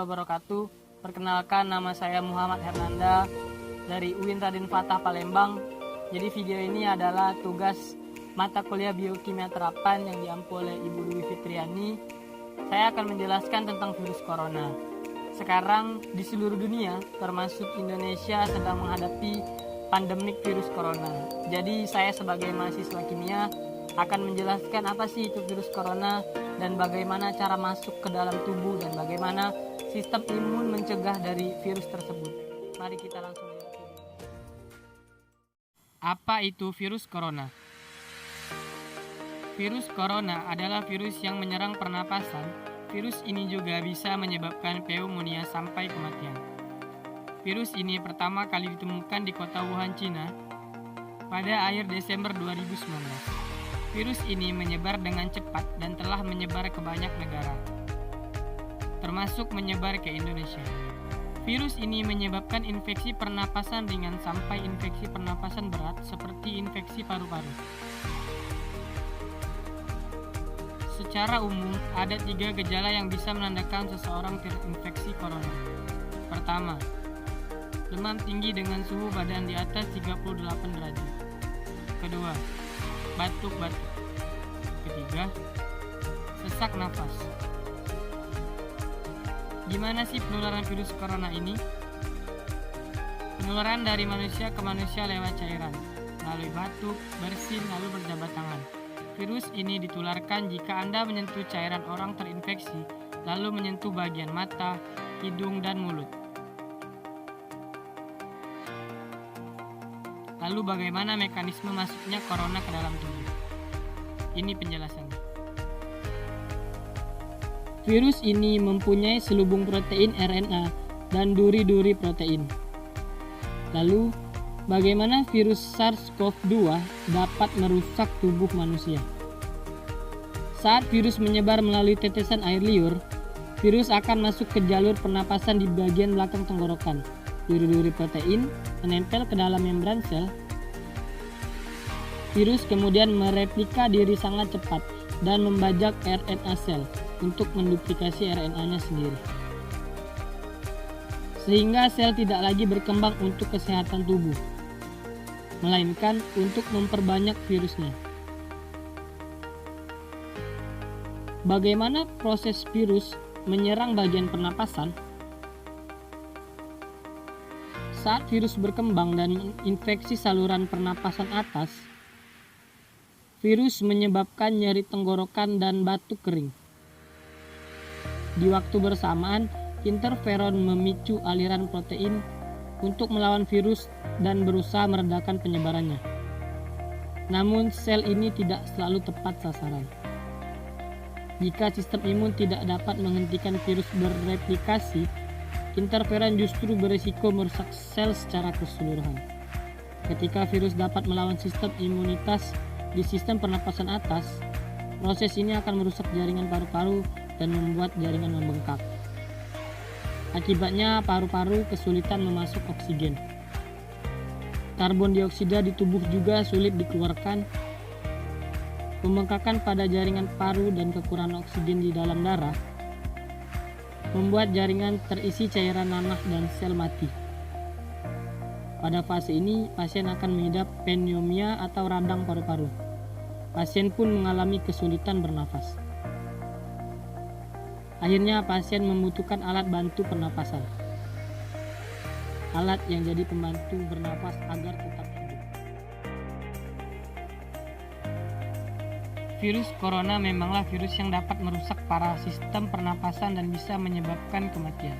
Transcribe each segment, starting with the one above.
wabarakatuh. Perkenalkan, nama saya Muhammad Hernanda dari UIN Raden Fatah Palembang. Jadi video ini adalah tugas mata kuliah biokimia terapan yang diampu oleh Ibu Dwi Fitriani. Saya akan menjelaskan tentang virus corona. Sekarang di seluruh dunia, termasuk Indonesia, sedang menghadapi pandemik virus corona. Jadi saya sebagai mahasiswa kimia akan menjelaskan apa sih itu virus corona dan bagaimana cara masuk ke dalam tubuh dan bagaimana sistem imun mencegah dari virus tersebut. Mari kita langsung lihat video. Apa itu virus corona? Virus corona adalah virus yang menyerang pernapasan. Virus ini juga bisa menyebabkan pneumonia sampai kematian. Virus ini pertama kali ditemukan di kota Wuhan, Cina pada akhir Desember 2019. Virus ini menyebar dengan cepat dan telah menyebar ke banyak negara, termasuk menyebar ke Indonesia. Virus ini menyebabkan infeksi pernapasan ringan sampai infeksi pernapasan berat seperti infeksi paru-paru. Secara umum, ada 3 gejala yang bisa menandakan seseorang terinfeksi corona. Pertama, demam tinggi dengan suhu badan di atas 38 derajat. Kedua, batuk-batuk. Ketiga, sesak nafas. Gimana sih penularan virus corona ini? Penularan dari manusia ke manusia lewat cairan, melalui batuk, bersin, lalu berjabat tangan. Virus ini ditularkan jika Anda menyentuh cairan orang terinfeksi, lalu menyentuh bagian mata, hidung, dan mulut. Lalu bagaimana mekanisme masuknya corona ke dalam tubuh? Ini penjelasannya. Virus ini mempunyai selubung protein RNA dan duri-duri protein. Lalu, bagaimana virus SARS-CoV-2 dapat merusak tubuh manusia? Saat virus menyebar melalui tetesan air liur, virus akan masuk ke jalur pernapasan di bagian belakang tenggorokan. Duri-duri protein menempel ke dalam membran sel. Virus kemudian mereplika diri sangat cepat dan membajak RNA sel untuk menduplikasi RNA-nya sendiri. Sehingga sel tidak lagi berkembang untuk kesehatan tubuh, melainkan untuk memperbanyak virusnya. Bagaimana proses virus menyerang bagian pernapasan? Saat virus berkembang dan menginfeksi saluran pernapasan atas, virus menyebabkan nyeri tenggorokan dan batuk kering. Di waktu bersamaan, interferon memicu aliran protein untuk melawan virus dan berusaha meredakan penyebarannya. Namun, sel ini tidak selalu tepat sasaran. Jika sistem imun tidak dapat menghentikan virus bereplikasi, interferon justru berisiko merusak sel secara keseluruhan. Ketika virus dapat melawan sistem imunitas di sistem pernapasan atas, proses ini akan merusak jaringan paru-paru dan membuat jaringan membengkak. Akibatnya, paru-paru kesulitan memasuk oksigen. Karbon dioksida di tubuh juga sulit dikeluarkan. Pembengkakan pada jaringan paru dan kekurangan oksigen di dalam darah membuat jaringan terisi cairan nanah dan sel mati. Pada fase ini, pasien akan mengidap pneumonia atau radang paru-paru. Pasien pun mengalami kesulitan bernafas. Akhirnya, pasien membutuhkan alat bantu pernapasan. Alat yang jadi pembantu bernafas agar tetap hidup. Virus corona memanglah virus yang dapat merusak parah sistem pernapasan dan bisa menyebabkan kematian.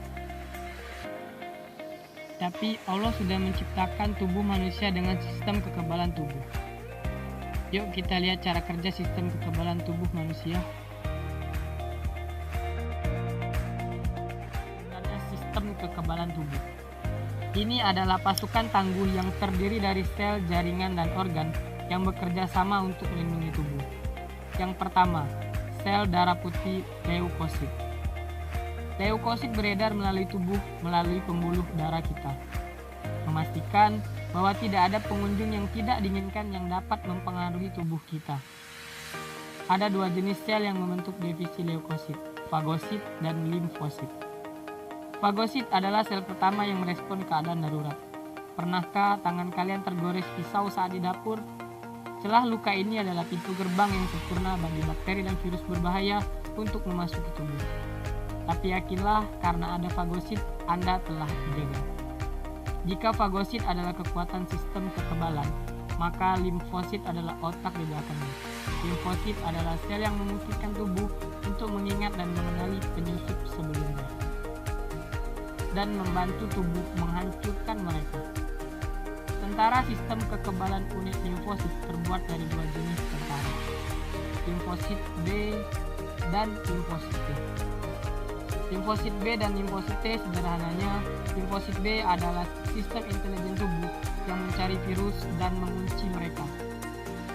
Tapi Allah sudah menciptakan tubuh manusia dengan sistem kekebalan tubuh. Yuk kita lihat cara kerja sistem kekebalan tubuh manusia. Sebenarnya sistem kekebalan tubuh ini adalah pasukan tangguh yang terdiri dari sel, jaringan, dan organ yang bekerja sama untuk melindungi tubuh. Yang pertama, sel darah putih leukosit. Leukosit beredar melalui tubuh melalui pembuluh darah kita, memastikan bahwa tidak ada pengunjung yang tidak diinginkan yang dapat mempengaruhi tubuh kita. Ada 2 jenis sel yang membentuk divisi leukosit, fagosit dan limfosit. Fagosit adalah sel pertama yang merespon keadaan darurat. Pernahkah tangan kalian tergores pisau saat di dapur? Celah luka ini adalah pintu gerbang yang sempurna bagi bakteri dan virus berbahaya untuk memasuki tubuh. Tapi yakinlah, karena ada fagosit, Anda telah dijaga. Jika fagosit adalah kekuatan sistem kekebalan, maka limfosit adalah otak di belakangnya. Limfosit adalah sel yang memungkinkan tubuh untuk mengingat dan mengenali penyusup sebelumnya, dan membantu tubuh menghancurkan mereka. Tentara sistem kekebalan unit limfosit terbuat dari dua jenis tentara, limfosit B dan limfosit T. Limfosit B dan limfosit T sederhananya, limfosit B adalah sistem intelijen tubuh yang mencari virus dan mengunci mereka.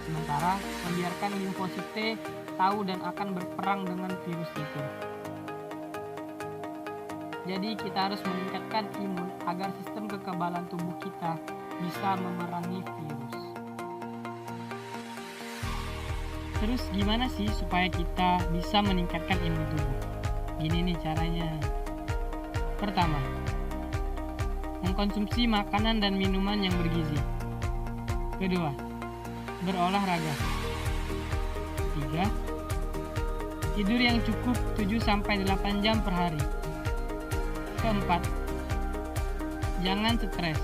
Sementara membiarkan limfosit T tahu dan akan berperang dengan virus itu. Jadi kita harus meningkatkan imun agar sistem kekebalan tubuh kita bisa memerangi virus. Terus gimana sih supaya kita bisa meningkatkan imun tubuh? Gini nih caranya. Pertama, mengkonsumsi makanan dan minuman yang bergizi. Kedua, berolahraga. Ketiga, tidur yang cukup 7-8 jam per hari. Keempat, jangan stres.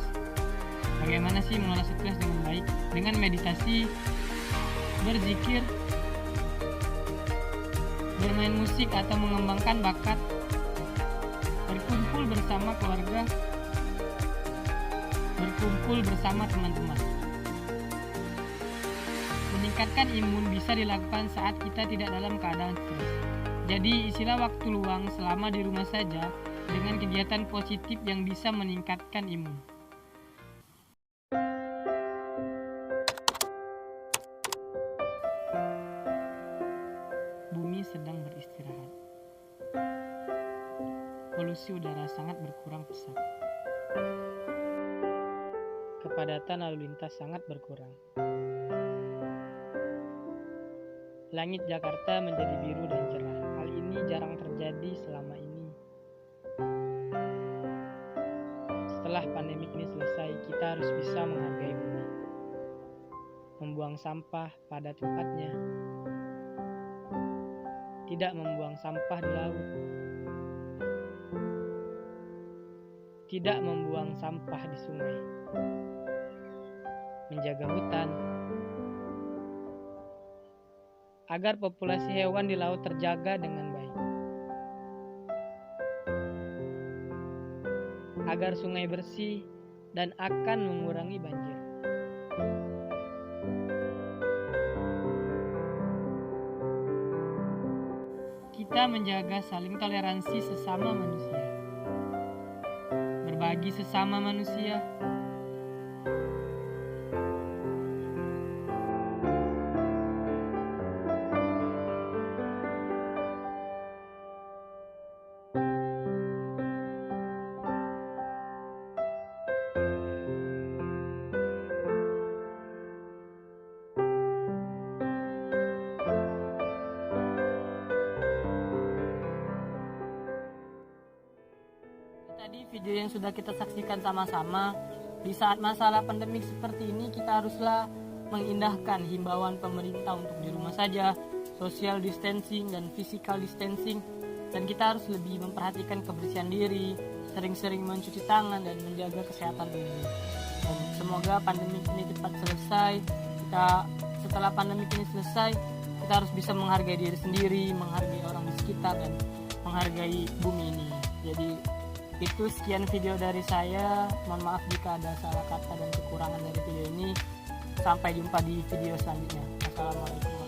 Bagaimana sih mengolah stres dengan baik? Dengan meditasi, berzikir, bermain musik atau mengembangkan bakat, berkumpul bersama keluarga, berkumpul bersama teman-teman. Meningkatkan imun bisa dilakukan saat kita tidak dalam keadaan stres. Jadi isilah waktu luang selama di rumah saja dengan kegiatan positif yang bisa meningkatkan imun. Bumi sedang beristirahat. Polusi udara sangat berkurang pesat. Kepadatan lalu lintas sangat berkurang. Langit Jakarta menjadi biru dan cerah. Hal ini jarang terjadi selama ini. Setelah pandemi ini selesai, kita harus bisa menghargai bumi. Membuang sampah pada tempatnya. Tidak membuang sampah di laut. Tidak membuang sampah di sungai. Menjaga hutan. Agar populasi hewan di laut terjaga dengan baik. Agar sungai bersih dan akan mengurangi banjir. Kita menjaga saling toleransi sesama manusia. Berbagi sesama manusia. Tadi video yang sudah kita saksikan sama-sama, di saat masalah pandemik seperti ini kita haruslah mengindahkan himbauan pemerintah untuk di rumah saja, social distancing dan physical distancing, dan kita harus lebih memperhatikan kebersihan diri, sering-sering mencuci tangan dan menjaga kesehatan tubuh. Dan semoga pandemik ini cepat selesai. Setelah pandemik ini selesai, kita harus bisa menghargai diri sendiri, menghargai orang di sekitar, dan menghargai bumi ini. Jadi itu sekian video dari saya. Mohon maaf jika ada salah kata dan kekurangan dari video ini. Sampai jumpa di video selanjutnya. Assalamualaikum.